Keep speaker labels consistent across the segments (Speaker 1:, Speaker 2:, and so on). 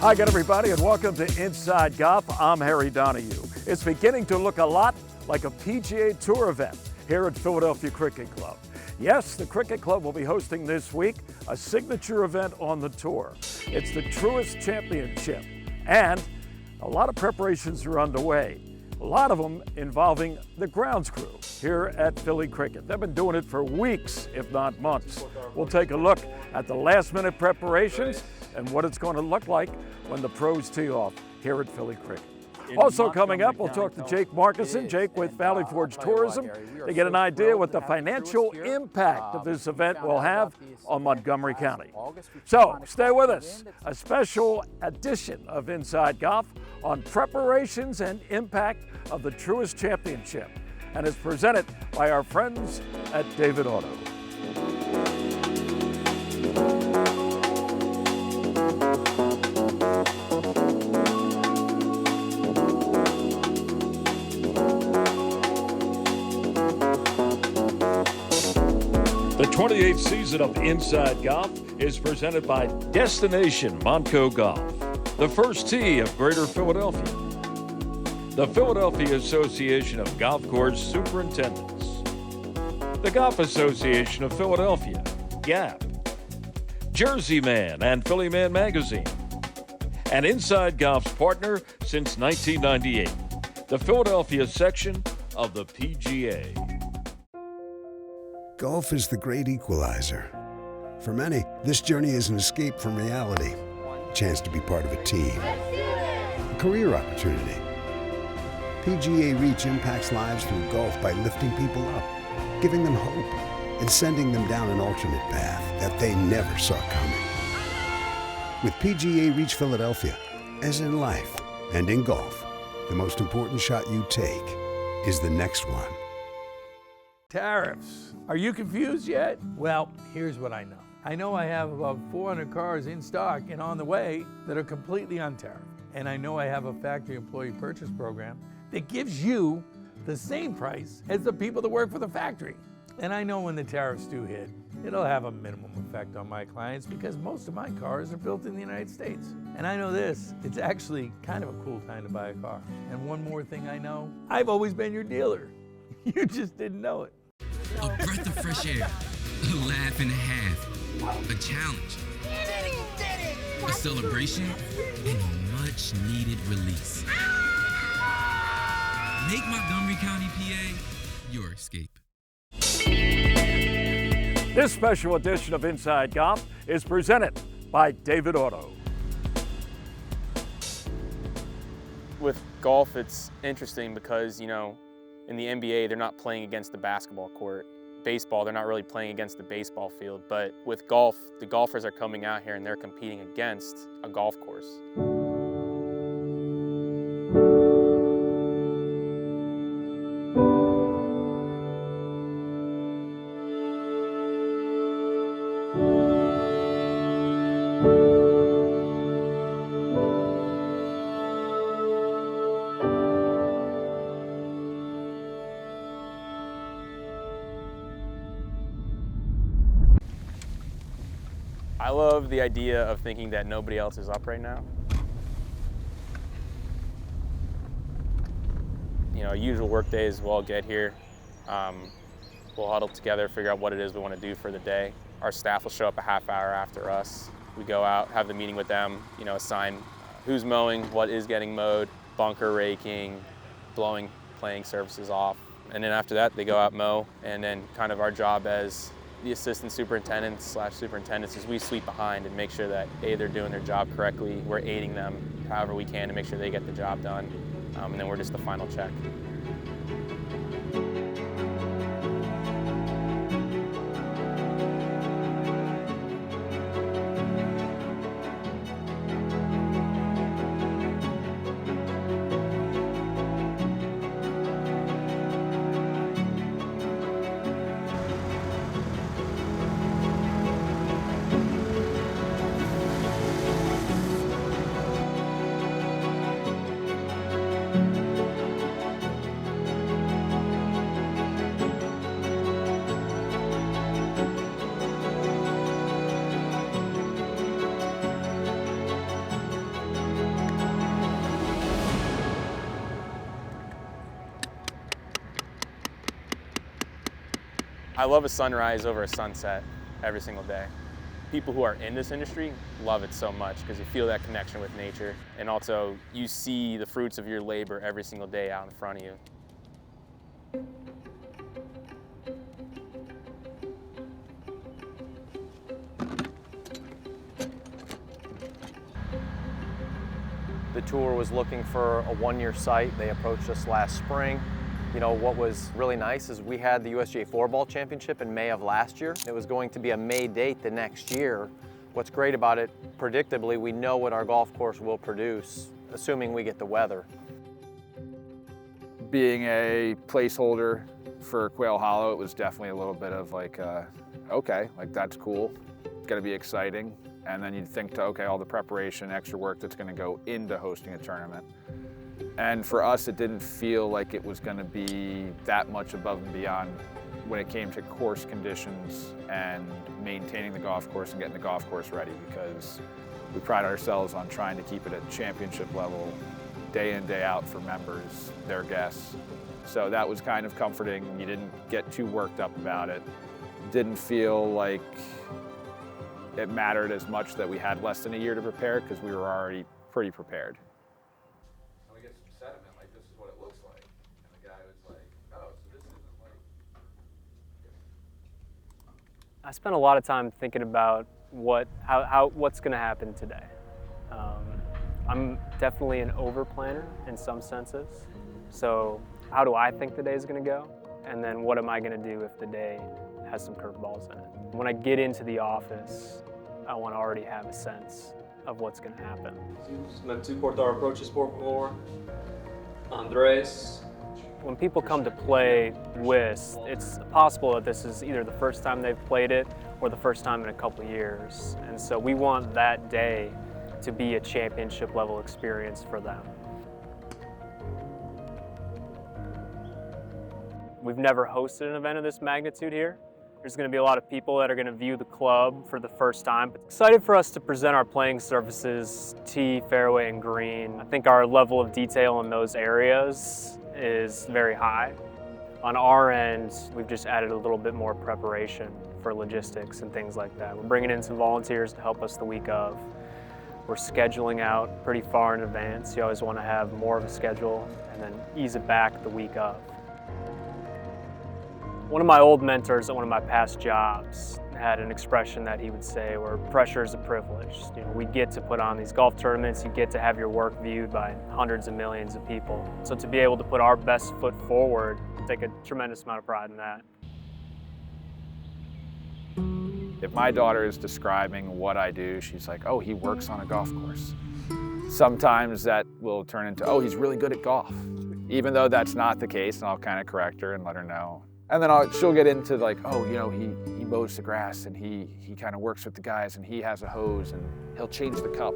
Speaker 1: Hi again, everybody, and welcome to Inside Golf. I'm Harry Donahue. It's beginning to look a lot like a PGA Tour event here at Philadelphia Cricket Club. Yes, the Cricket Club will be hosting this week a signature event on the tour. It's the Truist Championship, and a lot of preparations are underway. A lot of them involving the grounds crew here at Philly Cricket. They've been doing it for weeks, if not months. We'll take a look at the last-minute preparations and what it's going to look like when the pros tee off here at Philly Cricket. Also coming up, we'll talk to Jake Markezin, Jake with Valley Forge Tourism, to get an idea what the financial impact of this event will have on Montgomery County. So stay with us. A special edition of Inside Golf on preparations and impact of the Truist Championship, and is presented by our friends at David Auto. The 28th season of Inside Golf is presented by Destination Montco Golf, the first tee of Greater Philadelphia, the Philadelphia Association of Golf Course Superintendents, the Golf Association of Philadelphia, GAP, Jersey Man and Philly Man Magazine, and Inside Golf's partner since 1998, the Philadelphia section of the PGA.
Speaker 2: Golf is the great equalizer. For many, this journey is an escape from reality, a chance to be part of a team, a career opportunity. PGA Reach impacts lives through golf by lifting people up, giving them hope, and sending them down an alternate path that they never saw coming. With PGA Reach Philadelphia, as in life and in golf, the most important shot you take is the next one.
Speaker 3: Tariffs. Are you confused yet? Well, here's what I know. I know I have about 400 cars in stock and on the way that are completely untariffed. And I know I have a factory employee purchase program that gives you the same price as the people that work for the factory. And I know when the tariffs do hit, it'll have a minimum effect on my clients because most of my cars are built in the United States. And I know this, it's actually kind of a cool time to buy a car. And one more thing I know, I've always been your dealer. You just didn't know it.
Speaker 4: A breath of fresh air, a laugh and a half, a challenge, a celebration, and a much-needed release. Make Montgomery County, PA, your escape.
Speaker 1: This special edition of Inside Golf is presented by David Auto.
Speaker 5: With golf, it's interesting because, in the NBA, they're not playing against the basketball court. Baseball, they're not really playing against the baseball field. But with golf, the golfers are coming out here and they're competing against a golf course. I love the idea of thinking that nobody else is up right now. Usual work days, we'll all get here. We'll huddle together, figure out what it is we want to do for the day. Our staff will show up a half hour after us. We go out, have the meeting with them, assign who's mowing, what is getting mowed, bunker raking, blowing playing surfaces off. And then after that, they go out mow, and then kind of our job as the assistant superintendents / superintendents is we sweep behind and make sure that they're doing their job correctly. We're aiding them however we can to make sure they get the job done, and then we're just the final check. I love a sunrise over a sunset every single day. People who are in this industry love it so much because you feel that connection with nature, and also you see the fruits of your labor every single day out in front of you.
Speaker 6: The tour was looking for a one-year site. They approached us last spring. You know, what was really nice is we had the USGA Floorball Championship in May of last year. It was going to be a May date the next year. What's great about it, predictably, we know what our golf course will produce, assuming we get the weather.
Speaker 7: Being a placeholder for Quail Hollow, it was definitely a little bit of like, okay, like that's cool. It's gonna be exciting. And then you'd think to, okay, all the preparation, extra work that's gonna go into hosting a tournament. And for us, it didn't feel like it was gonna be that much above and beyond when it came to course conditions and maintaining the golf course and getting the golf course ready, because we pride ourselves on trying to keep it at championship level day in, day out for members, their guests. So that was kind of comforting. You didn't get too worked up about it. Didn't feel like it mattered as much that we had less than a year to prepare, because we were already pretty prepared.
Speaker 8: And we get some sediment, like this is what it looks like. And the guy was like, oh, so this isn't like...
Speaker 9: I spent a lot of time thinking about what's going to happen today. I'm definitely an over-planner in some senses. So how do I think the day is going to go? And then what am I going to do if the day has some curveballs in it? When I get into the office, I want to already have a sense of what's going to happen.
Speaker 10: Med tu portar approaches por favor. Andres.
Speaker 9: When people come to play whist, it's possible that this is either the first time they've played it or the first time in a couple years. And so we want that day to be a championship level experience for them. We've never hosted an event of this magnitude here. There's going to be a lot of people that are going to view the club for the first time. Excited for us to present our playing surfaces, tee, fairway, and green. I think our level of detail in those areas is very high. On our end, we've just added a little bit more preparation for logistics and things like that. We're bringing in some volunteers to help us the week of. We're scheduling out pretty far in advance. You always want to have more of a schedule and then ease it back the week of. One of my old mentors at one of my past jobs had an expression that he would say where pressure is a privilege. You know, we get to put on these golf tournaments, you get to have your work viewed by hundreds of millions of people. So to be able to put our best foot forward, I take a tremendous amount of pride in that.
Speaker 7: If my daughter is describing what I do, she's like, oh, he works on a golf course. Sometimes that will turn into, oh, he's really good at golf. Even though that's not the case, and I'll kind of correct her and let her know. And then she'll get into like, oh, you know, he mows the grass and he kind of works with the guys and he has a hose and he'll change the cup.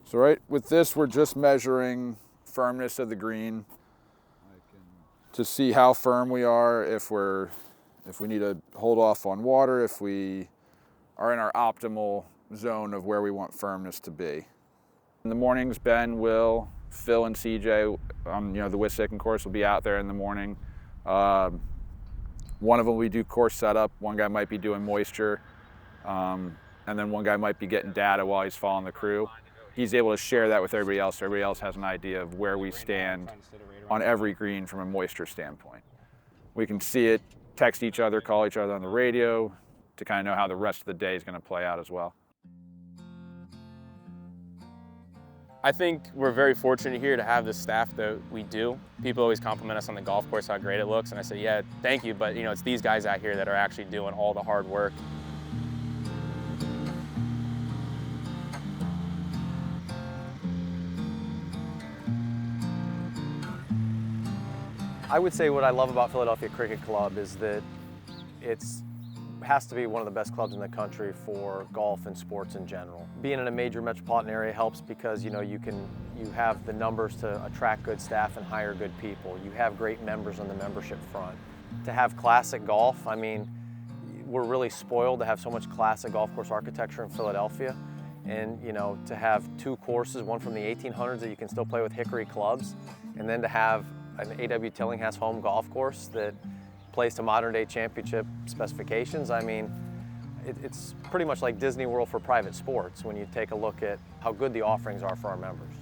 Speaker 7: So right with this, we're just measuring firmness of the green to see how firm we are, if we need to hold off on water, if we are in our optimal zone of where we want firmness to be. In the mornings, Ben, Will, Phil, and CJ on the Wissahickon course will be out there in the morning. One of them we do course setup. One guy might be doing moisture, and then one guy might be getting data while he's following the crew. He's able to share that with everybody else, so everybody else has an idea of where we stand on every green from a moisture standpoint. We can see it, text each other, call each other on the radio to kind of know how the rest of the day is going to play out as well.
Speaker 5: I think we're very fortunate here to have the staff that we do. People always compliment us on the golf course, how great it looks, and I say, yeah, thank you, but it's these guys out here that are actually doing all the hard work.
Speaker 6: I would say what I love about Philadelphia Cricket Club is that it has to be one of the best clubs in the country for golf and sports in general. Being in a major metropolitan area helps because you have the numbers to attract good staff and hire good people. You have great members on the membership front. To have classic golf, I mean, we're really spoiled to have so much classic golf course architecture in Philadelphia. And to have two courses, one from the 1800s that you can still play with hickory clubs, And then to have an A.W. Tillinghast home golf course that plays to modern day championship specifications, I mean, it's pretty much like Disney World for private sports when you take a look at how good the offerings are for our members.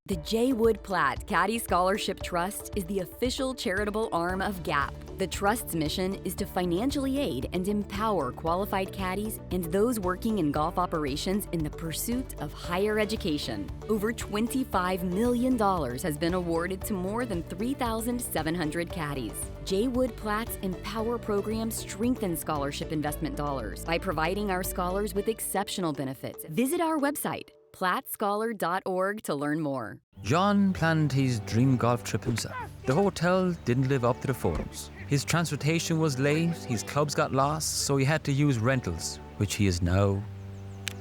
Speaker 11: The J. Wood Platt Caddy Scholarship Trust is the official charitable arm of GAP. The Trust's mission is to financially aid and empower qualified caddies and those working in golf operations in the pursuit of higher education. Over $25 million has been awarded to more than 3,700 caddies. J. Wood Platt's Empower program strengthens scholarship investment dollars by providing our scholars with exceptional benefits. Visit our website, plattscholar.org, to learn more.
Speaker 12: John planned his dream golf trip himself. The hotel didn't live up to the photos. His transportation was late, his clubs got lost, so he had to use rentals, which he is now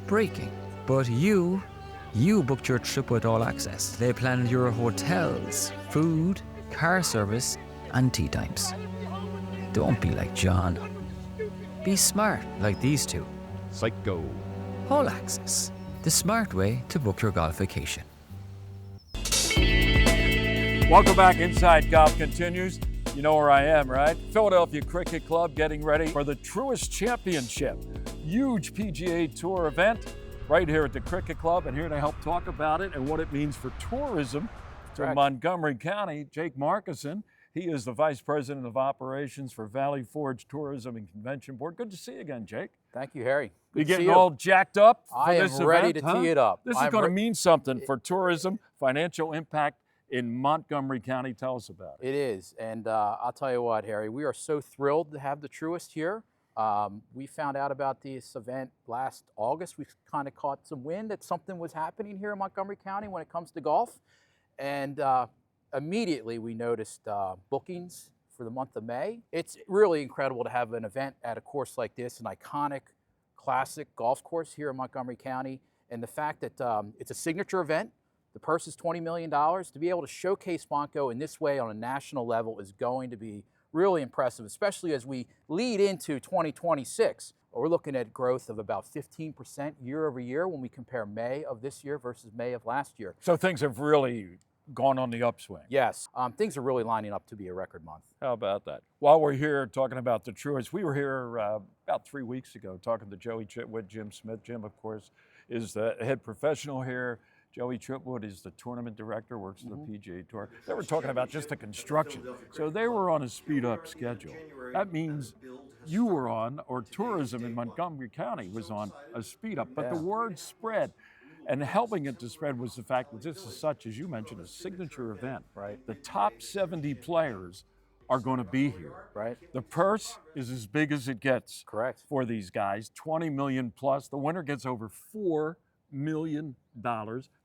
Speaker 12: breaking. But you booked your trip with All Access. They planned your hotels, food, car service, and tea times. Don't be like John. Be smart like these two.
Speaker 1: Psycho.
Speaker 12: All Access, the smart way to book your golf vacation.
Speaker 1: Welcome back. Inside Golf continues. You know where I am, right? Philadelphia Cricket Club getting ready for the Truist Championship. Huge PGA Tour event right here at the Cricket Club. And here to help talk about it and what it means for tourism to Montgomery County, Jake Markezin. He is the Vice President of Operations for Valley Forge Tourism and Convention Board. Good to see you again, Jake.
Speaker 13: Thank you, Harry.
Speaker 1: You getting all jacked up for
Speaker 13: I am
Speaker 1: this
Speaker 13: ready
Speaker 1: event,
Speaker 13: to tee it up.
Speaker 1: This is going to mean something for tourism, financial impact in Montgomery County. Tell us about it.
Speaker 13: It is, and I'll tell you what, Harry, we are so thrilled to have the Truist here. We found out about this event last August. We kind of caught some wind that something was happening here in Montgomery County when it comes to golf, and immediately we noticed bookings for the month of May. It's really incredible to have an event at a course like this, an iconic, classic golf course here in Montgomery County, and the fact that it's a signature event. The purse is $20 million. To be able to showcase Montco in this way on a national level is going to be really impressive, especially as we lead into 2026. We're looking at growth of about 15% year over year when we compare May of this year versus May of last year.
Speaker 1: So things have really gone on the upswing.
Speaker 13: Yes, things are really lining up to be a record month.
Speaker 1: How about that? While we're here talking about the Truist, we were here about 3 weeks ago talking to Joey Chitwood, Jim Smith. Jim, of course, is the head professional here. Joey Chitwood is the tournament director, works for the PGA Tour. They were talking about just the construction. So they were on a speed-up schedule. That means you were on, or tourism in Montgomery County was on a speed-up. But the word spread, and helping it to spread was the fact that this is such, as you mentioned, a signature event.
Speaker 13: Right.
Speaker 1: The top 70 players are going to be here.
Speaker 13: Right.
Speaker 1: The purse is as big as it gets.
Speaker 13: Correct.
Speaker 1: For these guys, 20 million plus. The winner gets over $4 million.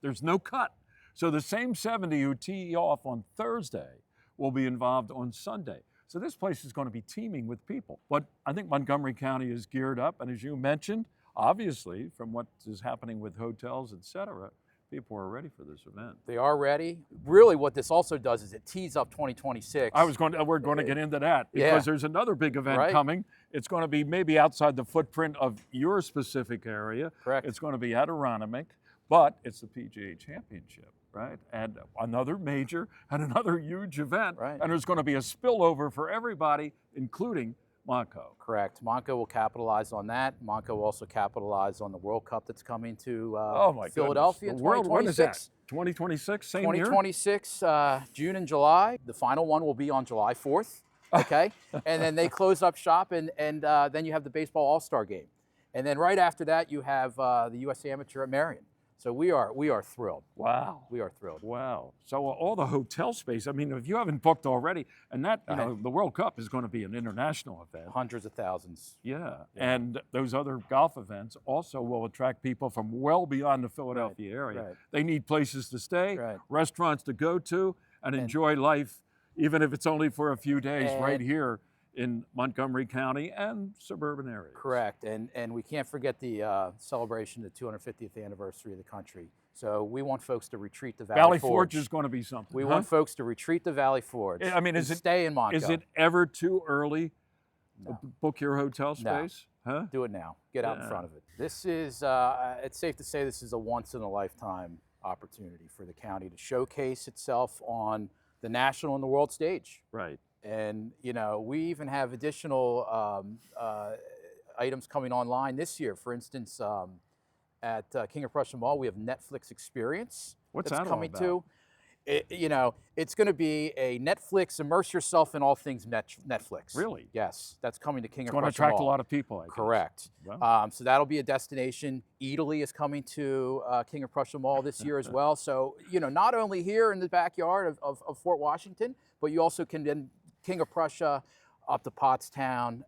Speaker 1: There's no cut. So the same 70 who tee off on Thursday will be involved on Sunday. So this place is going to be teeming with people. But I think Montgomery County is geared up. And as you mentioned, obviously, from what is happening with hotels, et cetera, people are ready for this event.
Speaker 13: They are ready. Really what this also does is it tees up 2026.
Speaker 1: We're going to get into that because there's another big event coming. It's going to be maybe outside the footprint of your specific area.
Speaker 13: Correct.
Speaker 1: It's going to be at Aronimink, but it's the PGA Championship, right? And another major and another huge event.
Speaker 13: Right.
Speaker 1: And there's going to be a spillover for everybody, including Montco.
Speaker 13: Correct. Montco will capitalize on that. Montco will also capitalize on the World Cup that's coming to Philadelphia in 2026.
Speaker 1: When is that? 2026, same year?
Speaker 13: 2026, June and July. The final one will be on July 4th, okay? And then they close up shop, and then you have the Baseball All-Star Game. And then right after that, you have the U.S. Amateur at Marion. So we are thrilled.
Speaker 1: Wow.
Speaker 13: We are thrilled.
Speaker 1: Wow. So all the hotel space, I mean, if you haven't booked already, and that, the World Cup is going to be an international event.
Speaker 13: Hundreds of thousands.
Speaker 1: Yeah. And those other golf events also will attract people from well beyond the Philadelphia area.
Speaker 13: Right.
Speaker 1: They need places to stay, restaurants to go to, and enjoy life, even if it's only for a few days right here in Montgomery County and suburban areas.
Speaker 13: Correct, and we can't forget the celebration of the 250th anniversary of the country. So we want folks to retreat to Valley
Speaker 1: Forge is going to be something.
Speaker 13: We want folks to retreat to Valley Forge.
Speaker 1: I mean,
Speaker 13: stay in Montgomery.
Speaker 1: Is it ever too early to book your hotel space?
Speaker 13: No.
Speaker 1: Huh?
Speaker 13: Do it now. Get out in front of it. This is, it's safe to say this is a once-in-a-lifetime opportunity for the county to showcase itself on the national and the world stage.
Speaker 1: Right.
Speaker 13: And, we even have additional items coming online this year. For instance, at King of Prussia Mall, we have Netflix Experience.
Speaker 1: What's
Speaker 13: that's
Speaker 1: that
Speaker 13: coming
Speaker 1: all about?
Speaker 13: It's going to be a Netflix, immerse yourself in all things Netflix.
Speaker 1: Really?
Speaker 13: Yes, that's coming to King of
Speaker 1: Prussia Mall. It's going to attract a lot of people, I guess.
Speaker 13: Correct.
Speaker 1: Wow.
Speaker 13: So that'll be a destination. Italy is coming to King of Prussia Mall this year as well. So, not only here in the backyard of Fort Washington, but you also can then King of Prussia up to Pottstown,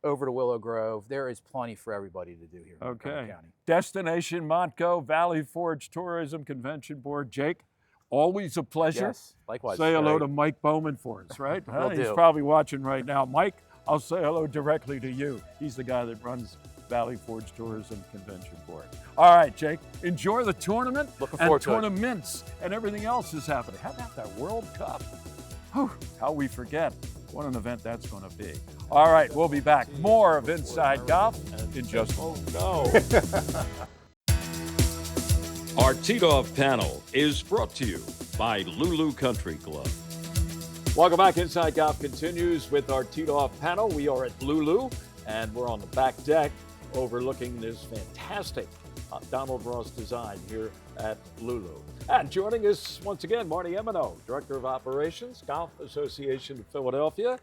Speaker 13: over to Willow Grove. There is plenty for everybody to do here in Montgomery County.
Speaker 1: Destination Montgo, Valley Forge Tourism Convention Board. Jake, always a pleasure.
Speaker 13: Yes, likewise.
Speaker 1: Say hello to Mike Bowman for us, right?
Speaker 13: Will
Speaker 1: He's
Speaker 13: do.
Speaker 1: probably watching right now. Mike, I'll say hello directly to you. He's the guy that runs Valley Forge Tourism Convention Board. All right, Jake, enjoy the tournament.
Speaker 13: Looking forward to it.
Speaker 1: Tournaments and everything else is happening. How about that World Cup? Whew, how we forget. What an event that's going to be. All right, we'll be back. More of Inside Golf in just a moment.
Speaker 14: Our Teed-Off panel is brought to you by Lulu Country Club.
Speaker 1: Welcome back. Inside Golf continues with our Teed-Off panel. We are at Lulu, and we're on the back deck overlooking this fantastic Donald Ross design here at Lulu. And joining us once again, Marty Emino, Director of Operations, Golf Association of Philadelphia.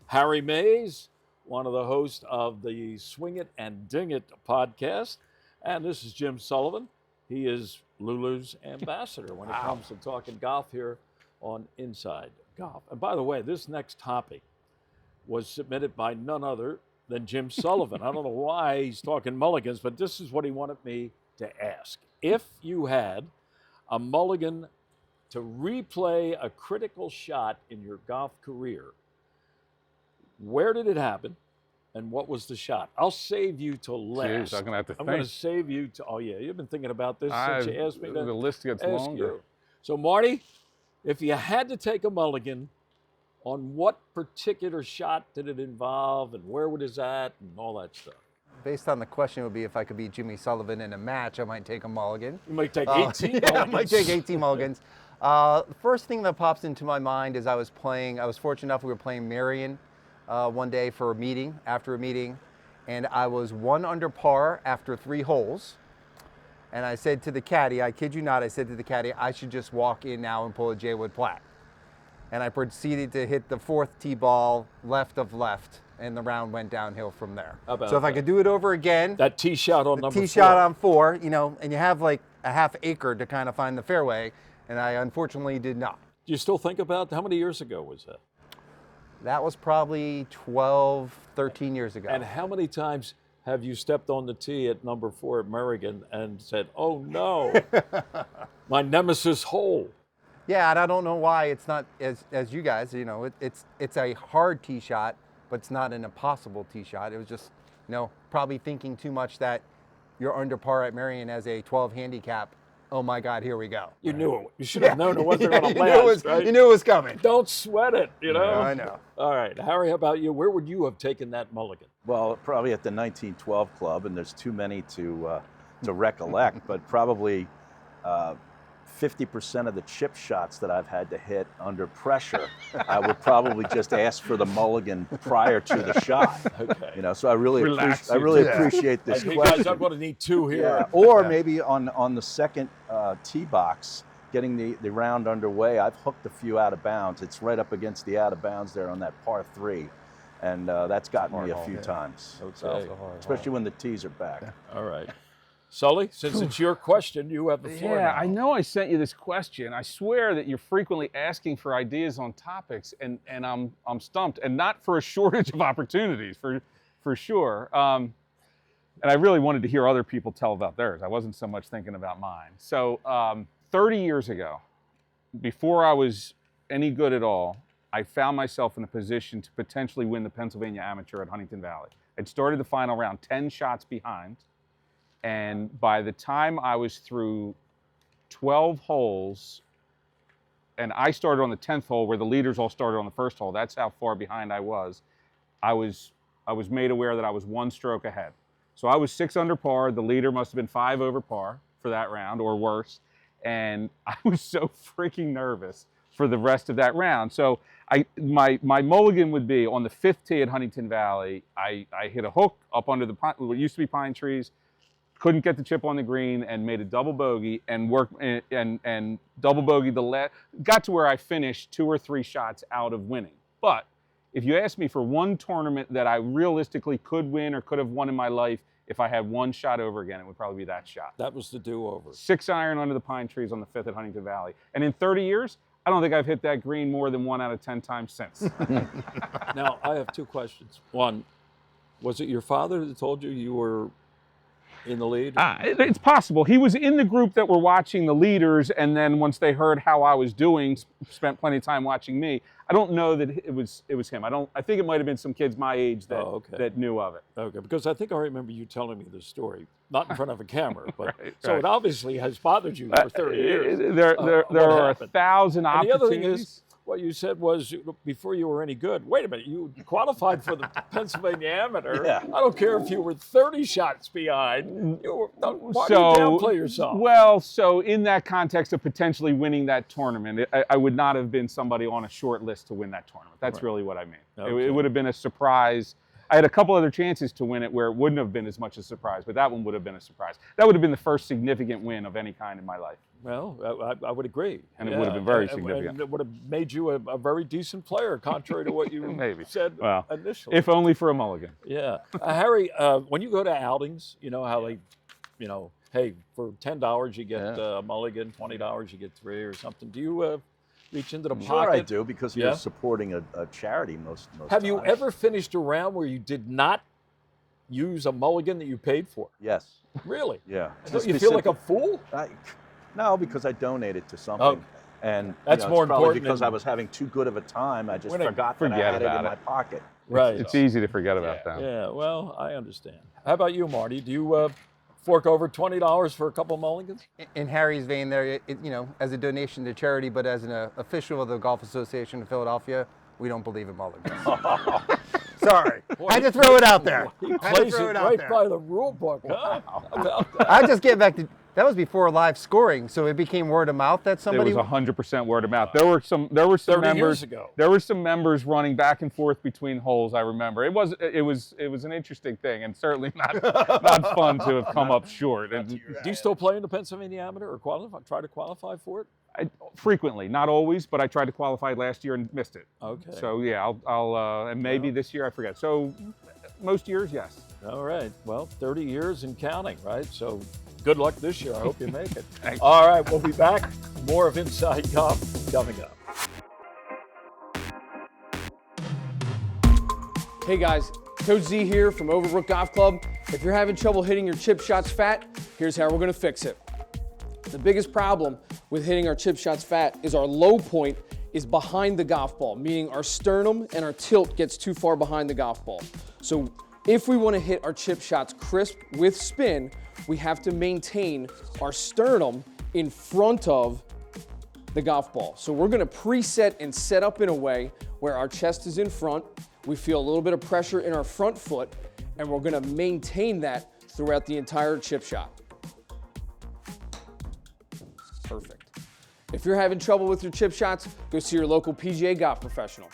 Speaker 1: Harry Mays, one of the hosts of the Swing It and Ding It podcast. And this is Jim Sullivan. He is Lulu's ambassador when it comes to talking golf here on Inside Golf. And by the way, this next topic was submitted by none other than Jim Sullivan. I don't know why he's talking mulligans, but this is what he wanted me to ask. If you had a mulligan to replay a critical shot in your golf career, where did it happen and what was the shot? I'll save you till last.
Speaker 15: Jeez, I'm going to have to think.
Speaker 1: I'm going to save you to, oh yeah, you've been thinking about this since you asked me to
Speaker 15: The list gets
Speaker 1: ask
Speaker 15: longer.
Speaker 1: you. So Marty, if you had to take a mulligan, on what particular shot did it involve and where was it at and all that stuff?
Speaker 16: Based on the question, it would be if I could beat Jimmy Sullivan in a match, I might take a mulligan.
Speaker 1: You might take 18 mulligans.
Speaker 16: Yeah, I might take 18 mulligans. The first thing that pops into my mind is I was fortunate enough, we were playing Marion one day for a meeting, after a meeting, and I was 1 under par after 3 holes. And I said to the caddy, I kid you not, I said to the caddy, I should just walk in now and pull a J Wood Platt. And I proceeded to hit the 4th tee ball left of left, and the round went downhill from there.
Speaker 1: So
Speaker 16: if I could do it over again,
Speaker 1: that tee shot on number 4.
Speaker 16: Tee shot on 4, and you have like a half acre to kind of find the fairway, and I unfortunately did not.
Speaker 1: Do you still think about how many years ago was that?
Speaker 16: That was probably 12, 13 years ago.
Speaker 1: And how many times have you stepped on the tee at number 4 at Merrigan and said, oh no, my nemesis hole?
Speaker 16: Yeah, and I don't know why it's not as you guys, it's a hard tee shot, but it's not an impossible tee shot. It was just, probably thinking too much that you're under par at Marion as a 12 handicap. Oh my God, here we go.
Speaker 1: You knew it. You should have known it wasn't going to last, right?
Speaker 16: You knew it was coming.
Speaker 1: Don't sweat it,
Speaker 16: Yeah, I know.
Speaker 1: All right, Harry, how about you? Where would you have taken that mulligan?
Speaker 17: Well, probably at the 1912 club, and there's too many to recollect, but probably 50% of the chip shots that I've had to hit under pressure, I would probably just ask for the mulligan prior to the shot.
Speaker 1: Okay.
Speaker 17: So I really appreciate this
Speaker 1: Hey
Speaker 17: question.
Speaker 1: guys, I'm going to need 2 here.
Speaker 17: Yeah. Or maybe on the second tee box, getting the round underway, I've hooked a few out of bounds. It's right up against the out of bounds there on that par 3. And that's gotten me a few times.
Speaker 1: Okay.
Speaker 17: Especially when the tees are back.
Speaker 1: All right. Sully, since it's your question, you have the floor
Speaker 15: Yeah,
Speaker 1: now.
Speaker 15: I know I sent you this question. I swear that you're frequently asking for ideas on topics, and I'm stumped, and not for a shortage of opportunities, for sure. And I really wanted to hear other people tell about theirs. I wasn't so much thinking about mine. So 30 years ago, before I was any good at all, I found myself in a position to potentially win the Pennsylvania Amateur at Huntington Valley. I'd started the final round 10 shots behind. And by the time I was through 12 holes, and I started on the 10th hole where the leaders all started on the first hole, that's how far behind I was made aware that I was 1 stroke ahead. So I was 6 under par. The leader must have been 5 over par for that round or worse. And I was so freaking nervous for the rest of that round. So my mulligan would be on the 5th tee at Huntington Valley. I hit a hook up under what used to be pine trees, couldn't get the chip on the green, and made a double bogey and and double bogeyed the last. Got to where I finished 2 or 3 shots out of winning. But if you ask me for one tournament that I realistically could win or could have won in my life, if I had 1 shot over again, it would probably be that shot.
Speaker 1: That was the do-over.
Speaker 15: 6-iron under the pine trees on the 5th at Huntington Valley. And in 30 years, I don't think I've hit that green more than 1 out of 10 times since.
Speaker 1: Now, I have 2 questions. One, was it your father that told you you were in the lead?
Speaker 15: It's possible. He was in the group that were watching the leaders, and then once they heard how I was doing, spent plenty of time watching me. I don't know that it was him. I think it might have been some kids my age that knew of it.
Speaker 1: Okay, because I think I remember you telling me this story, not in front of a camera, but
Speaker 15: Right,
Speaker 1: so
Speaker 15: right.
Speaker 1: it obviously has bothered you for 30 years.
Speaker 15: There are 1,000
Speaker 1: And
Speaker 15: opportunities.
Speaker 1: the other thing is, what you said was before you were any good. Wait a minute, you qualified for the Pennsylvania Amateur.
Speaker 17: Yeah.
Speaker 1: I don't care if you were 30 shots behind. Why do you downplay yourself?
Speaker 15: Well, so in that context of potentially winning that tournament, I would not have been somebody on a short list to win that tournament. That's
Speaker 1: Right.
Speaker 15: really what I mean.
Speaker 1: Okay.
Speaker 15: It would have been a surprise. I had a couple other chances to win it where it wouldn't have been as much a surprise, but that one would have been a surprise. That would have been the first significant win of any kind in my life.
Speaker 1: Well, I would agree.
Speaker 15: And it would have been very
Speaker 1: And
Speaker 15: significant.
Speaker 1: it would have made you a very decent player, contrary to what you
Speaker 15: Maybe.
Speaker 1: said
Speaker 15: Well,
Speaker 1: initially.
Speaker 15: if only for a mulligan.
Speaker 1: Yeah. Harry, when you go to outings, you know how they, hey, for $10 you get a mulligan, $20 you get 3 or something. Do you reach into the pocket?
Speaker 17: Sure I do, because
Speaker 1: Yeah?
Speaker 17: you're supporting a charity most
Speaker 1: Have you
Speaker 17: times.
Speaker 1: ever finished a round where you did not use a mulligan that you paid for?
Speaker 17: Yes.
Speaker 1: Really?
Speaker 17: Yeah.
Speaker 1: Don't you feel like a fool?
Speaker 17: No, because I donated to something.
Speaker 1: Oh.
Speaker 17: And
Speaker 1: That's
Speaker 17: it's
Speaker 1: more
Speaker 17: probably
Speaker 1: important
Speaker 17: because
Speaker 1: than-
Speaker 17: I was having too good of a time. I just
Speaker 1: Winning.
Speaker 17: forgot that I
Speaker 15: Forget
Speaker 17: had it
Speaker 15: about
Speaker 17: in
Speaker 15: it.
Speaker 17: my pocket.
Speaker 1: Right.
Speaker 15: It's easy to forget about that.
Speaker 1: Yeah, well, I understand. How about you, Marty? Do you fork over $20 for a couple mulligans?
Speaker 16: In Harry's vein there, as a donation to charity, but as an official of the Golf Association of Philadelphia, we don't believe in mulligans. Sorry.
Speaker 1: Boy,
Speaker 16: I had to throw it out there.
Speaker 1: He
Speaker 16: Had to
Speaker 1: plays
Speaker 16: throw
Speaker 1: it
Speaker 16: out
Speaker 1: right
Speaker 16: there.
Speaker 1: by the rule book. Huh? How about that?
Speaker 16: I just get back to, that was before live scoring, so it became word of mouth that somebody.
Speaker 15: It was 100% word of mouth. There were some 30
Speaker 1: years
Speaker 15: members.
Speaker 1: ago.
Speaker 15: There were some members running back and forth between holes. I remember it was an interesting thing, and certainly not fun to have come up short. And
Speaker 1: Do you still play in the Pennsylvania Amateur or try to qualify for it?
Speaker 15: frequently, not always, but I tried to qualify last year and missed it.
Speaker 1: Okay.
Speaker 15: So yeah, I'll and maybe this year I forget. So most years, yes.
Speaker 1: All right. Well, 30 years and counting, right? So good luck this year. I hope you make it.
Speaker 15: Thanks.
Speaker 1: All right. We'll be back. More of Inside Golf coming up.
Speaker 18: Hey guys, Coach Z here from Overbrook Golf Club. If you're having trouble hitting your chip shots fat, here's how we're gonna fix it. The biggest problem with hitting our chip shots fat is our low point is behind the golf ball, meaning our sternum and our tilt gets too far behind the golf ball. So if we wanna hit our chip shots crisp with spin, we have to maintain our sternum in front of the golf ball. So we're gonna preset and set up in a way where our chest is in front, we feel a little bit of pressure in our front foot, and we're gonna maintain that throughout the entire chip shot. Perfect. If you're having trouble with your chip shots, go see your local PGA golf professional.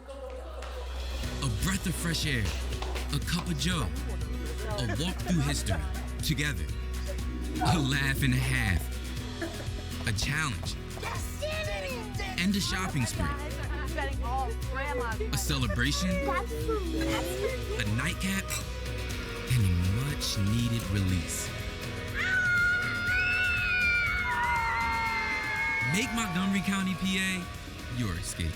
Speaker 4: A breath of fresh air, a cup of joe, a walk through history together, a laugh and a half, a challenge, and a shopping spree. A celebration, a nightcap, and a much-needed release. Make Montgomery County, PA, your escape.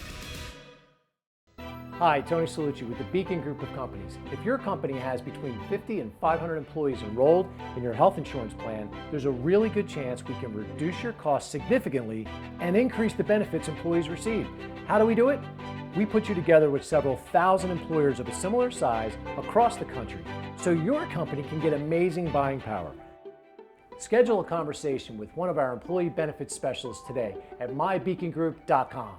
Speaker 19: Hi, Tony Salucci with the Beacon Group of Companies. If your company has between 50 and 500 employees enrolled in your health insurance plan, there's a really good chance we can reduce your costs significantly and increase the benefits employees receive. How do we do it? We put you together with several thousand employers of a similar size across the country so your company can get amazing buying power. Schedule a conversation with one of our employee benefits specialists today at mybeacongroup.com.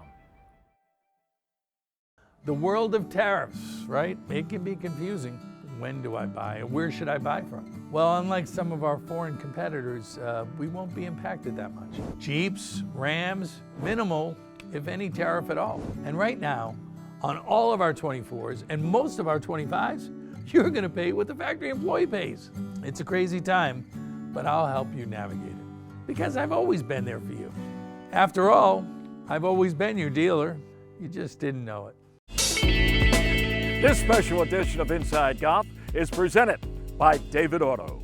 Speaker 3: The world of tariffs, right? It can be confusing. When do I buy? Where should I buy from? Well, unlike some of our foreign competitors, we won't be impacted that much. Jeeps, Rams, minimal, if any tariff at all. And right now, on all of our 24s and most of our 25s, you're gonna pay what the factory employee pays. It's a crazy time, but I'll help you navigate it because I've always been there for you. After all, I've always been your dealer. You just didn't know it.
Speaker 1: This special edition of Inside Golf is presented by David Auto.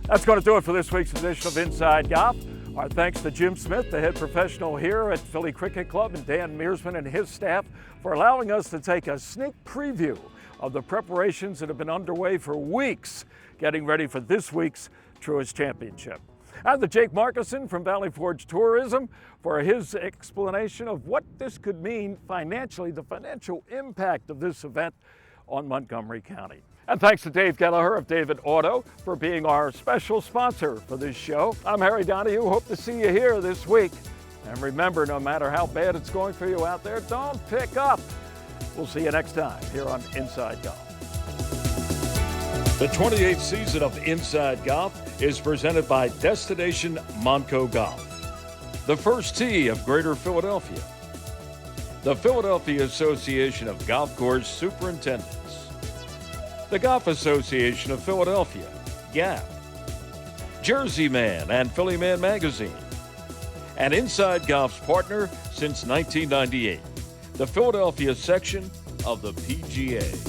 Speaker 1: That's going to do it for this week's edition of Inside Golf. Our thanks to Jim Smith, the head professional here at Philly Cricket Club, and Dan Mearsman and his staff for allowing us to take a sneak preview of the preparations that have been underway for weeks, getting ready for this week's Truist Championship. And to Jake Markezin from Valley Forge Tourism for his explanation of what this could mean financially, the financial impact of this event on Montgomery County. And thanks to Dave Kelleher of David Auto for being our special sponsor for this show. I'm Harry Donahue. Hope to see you here this week. And remember, no matter how bad it's going for you out there, don't pick up. We'll see you next time here on Inside Golf.
Speaker 14: The 28th season of Inside Golf is presented by Destination Montco Golf, the first tee of Greater Philadelphia, the Philadelphia Association of Golf Course Superintendents, the Golf Association of Philadelphia, GAP, Jersey Man and Philly Man Magazine, and Inside Golf's partner since 1998, the Philadelphia section of the PGA.